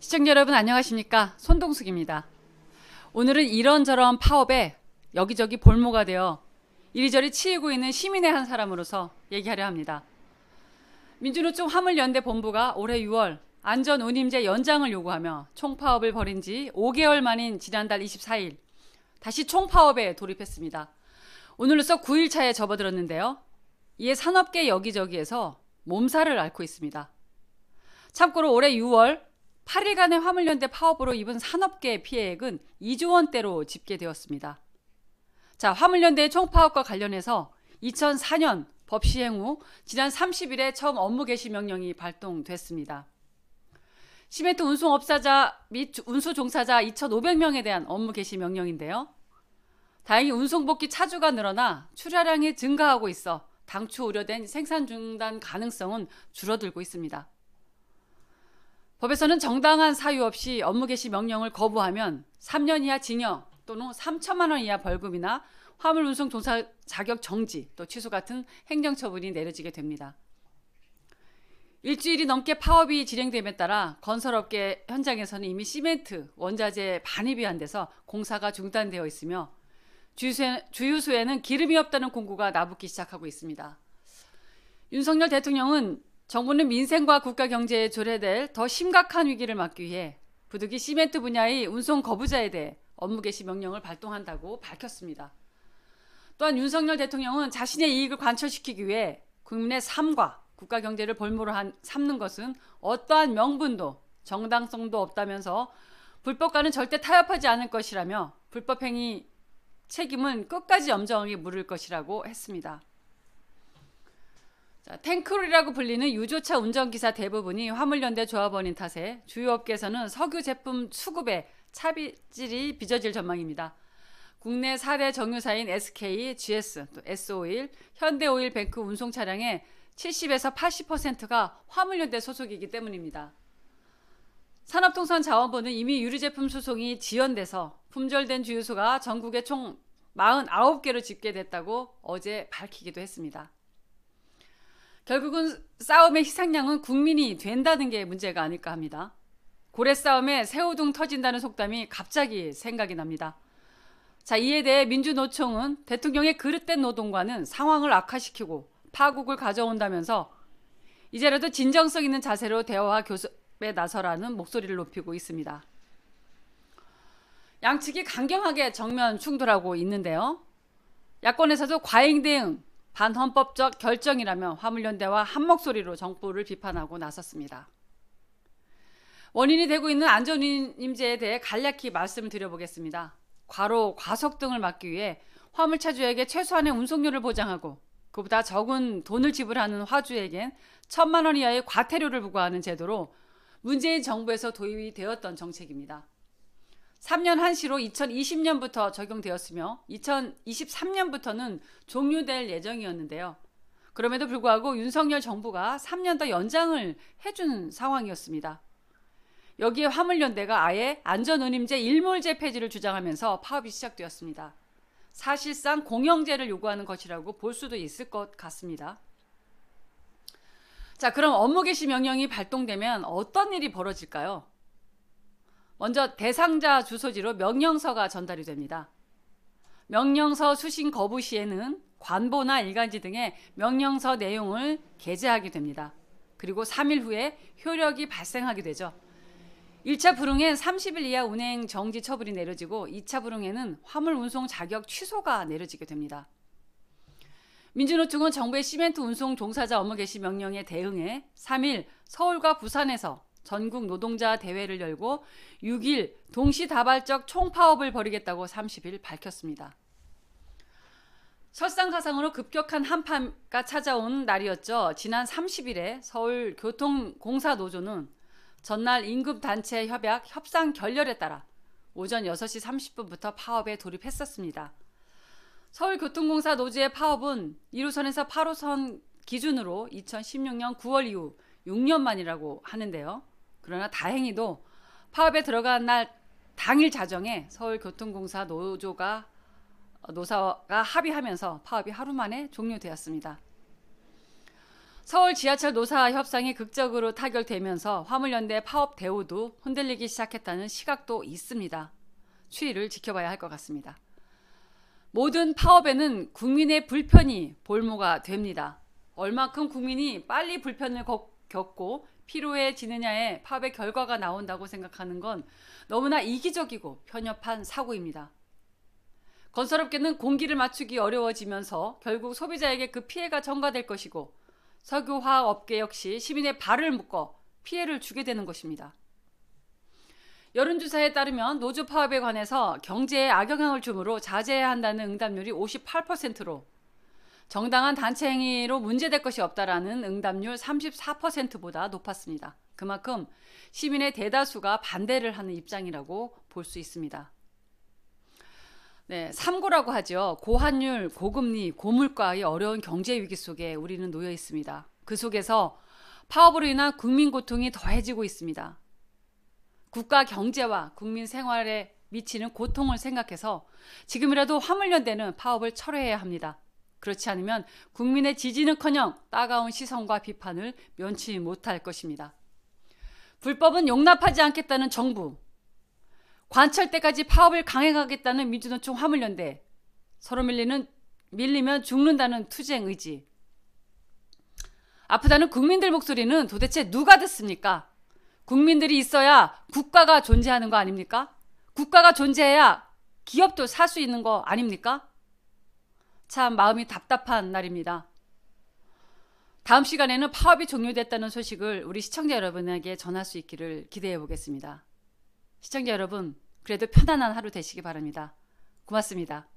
시청자 여러분 안녕하십니까? 손동숙입니다. 오늘은 이런저런 파업에 여기저기 볼모가 되어 이리저리 치이고 있는 시민의 한 사람으로서 얘기하려 합니다. 민주노총 화물연대 본부가 올해 6월 안전운임제 연장을 요구하며 총파업을 벌인 지 5개월 만인 지난달 24일 다시 총파업에 돌입했습니다. 오늘로써 9일차에 접어들었는데요. 이에 산업계 여기저기에서 몸살을 앓고 있습니다. 참고로 올해 6월 8일간의 화물연대 파업으로 입은 산업계 피해액은 2조 원대로 집계되었습니다. 자, 화물연대의 총파업과 관련해서 2004년 법 시행 후 지난 30일에 처음 업무 개시 명령이 발동됐습니다. 시멘트 운송업사자 및 운수 종사자 2,500명에 대한 업무 개시 명령인데요. 다행히 운송복귀 차주가 늘어나 출하량이 증가하고 있어 당초 우려된 생산 중단 가능성은 줄어들고 있습니다. 법에서는 정당한 사유 없이 업무 개시 명령을 거부하면 3년 이하 징역 또는 3천만 원 이하 벌금이나 화물 운송 종사 자격 정지 또 취소 같은 행정처분이 내려지게 됩니다. 일주일이 넘게 파업이 진행됨에 따라 건설업계 현장에서는 이미 시멘트 원자재 반입이 안 돼서 공사가 중단되어 있으며 주유소에는 기름이 없다는 공고가 나붙기 시작하고 있습니다. 윤석열 대통령은 정부는 민생과 국가 경제에 조례될 더 심각한 위기를 막기 위해 부득이 시멘트 분야의 운송 거부자에 대해 업무 개시 명령을 발동한다고 밝혔습니다. 또한 윤석열 대통령은 자신의 이익을 관철시키기 위해 국민의 삶과 국가 경제를 볼모로 삼는 것은 어떠한 명분도 정당성도 없다면서 불법과는 절대 타협하지 않을 것이라며 불법 행위 책임은 끝까지 엄정하게 물을 것이라고 했습니다. 자, 탱크롤이라고 불리는 유조차 운전기사 대부분이 화물연대 조합원인 탓에 주요 업계에서는 석유 제품 수급에 차질이 빚어질 전망입니다. 국내 4대 정유사인 SK, GS, 또 S-오일, 현대오일뱅크 운송 차량의 70에서 80%가 화물연대 소속이기 때문입니다. 산업통상자원부는 이미 유리제품 수송이 지연돼서 품절된 주유소가 전국에 총 49개로 집계됐다고 어제 밝히기도 했습니다. 결국은 싸움의 희생양은 국민이 된다는 게 문제가 아닐까 합니다. 고래 싸움에 새우등 터진다는 속담이 갑자기 생각이 납니다. 자, 이에 대해 민주노총은 대통령의 그릇된 노동과는 상황을 악화시키고 파국을 가져온다면서 이제라도 진정성 있는 자세로 대화와 교섭에 나서라는 목소리를 높이고 있습니다. 양측이 강경하게 정면 충돌하고 있는데요. 야권에서도 과잉 대응, 반헌법적 결정이라며 화물연대와 한 목소리로 정부를 비판하고 나섰습니다. 원인이 되고 있는 안전운임제에 대해 간략히 말씀을 드려보겠습니다. 과로, 과속 등을 막기 위해 화물차주에게 최소한의 운송료를 보장하고 그보다 적은 돈을 지불하는 화주에겐 1,000만 원 이하의 과태료를 부과하는 제도로 문재인 정부에서 도입이 되었던 정책입니다. 3년 한시로 2020년부터 적용되었으며 2023년부터는 종료될 예정이었는데요. 그럼에도 불구하고 윤석열 정부가 3년 더 연장을 해준 상황이었습니다. 여기에 화물연대가 아예 안전운임제 일몰제 폐지를 주장하면서 파업이 시작되었습니다. 사실상 공영제를 요구하는 것이라고 볼 수도 있을 것 같습니다. 자, 그럼 업무 개시 명령이 발동되면 어떤 일이 벌어질까요? 먼저 대상자 주소지로 명령서가 전달이 됩니다. 명령서 수신 거부 시에는 관보나 일간지 등의 명령서 내용을 게재하게 됩니다. 그리고 3일 후에 효력이 발생하게 되죠. 1차 불응엔 30일 이하 운행 정지 처분이 내려지고 2차 불응에는 화물 운송 자격 취소가 내려지게 됩니다. 민주노총은 정부의 시멘트 운송 종사자 업무 개시 명령에 대응해 3일 서울과 부산에서 전국 노동자 대회를 열고 6일 동시다발적 총파업을 벌이겠다고 30일 밝혔습니다. 설상가상으로 급격한 한파가 찾아온 날이었죠. 지난 30일에 서울교통공사노조는 전날 임금단체 협약 협상 결렬에 따라 오전 6시 30분부터 파업에 돌입했었습니다. 서울교통공사 노조의 파업은 1호선에서 8호선 기준으로 2016년 9월 이후 6년 만이라고 하는데요. 그러나 다행히도 파업에 들어간 날 당일 자정에 서울교통공사 노사가 합의하면서 파업이 하루 만에 종료되었습니다. 서울 지하철 노사 협상이 극적으로 타결되면서 화물연대 파업 대우도 흔들리기 시작했다는 시각도 있습니다. 추이를 지켜봐야 할 것 같습니다. 모든 파업에는 국민의 불편이 볼모가 됩니다. 얼마큼 국민이 빨리 불편을 겪고 피로해지느냐에 파업의 결과가 나온다고 생각하는 건 너무나 이기적이고 편협한 사고입니다. 건설업계는 공기를 맞추기 어려워지면서 결국 소비자에게 그 피해가 전가될 것이고 석유화학업계 역시 시민의 발을 묶어 피해를 주게 되는 것입니다. 여론조사에 따르면 노조 파업에 관해서 경제에 악영향을 주므로 자제해야 한다는 응답률이 58%로 정당한 단체 행위로 문제될 것이 없다라는 응답률 34%보다 높았습니다. 그만큼 시민의 대다수가 반대를 하는 입장이라고 볼 수 있습니다. 네, 삼고라고 하죠. 고환율, 고금리, 고물가의 어려운 경제 위기 속에 우리는 놓여 있습니다. 그 속에서 파업으로 인한 국민 고통이 더해지고 있습니다. 국가 경제와 국민 생활에 미치는 고통을 생각해서 지금이라도 화물연대는 파업을 철회해야 합니다. 그렇지 않으면 국민의 지지는커녕 따가운 시선과 비판을 면치 못할 것입니다. 불법은 용납하지 않겠다는 정부, 관철 때까지 파업을 강행하겠다는 민주노총 화물연대, 서로 밀리면 죽는다는 투쟁 의지. 아프다는 국민들 목소리는 도대체 누가 듣습니까? 국민들이 있어야 국가가 존재하는 거 아닙니까? 국가가 존재해야 기업도 살 수 있는 거 아닙니까? 참 마음이 답답한 날입니다. 다음 시간에는 파업이 종료됐다는 소식을 우리 시청자 여러분에게 전할 수 있기를 기대해 보겠습니다. 시청자 여러분, 그래도 편안한 하루 되시기 바랍니다. 고맙습니다.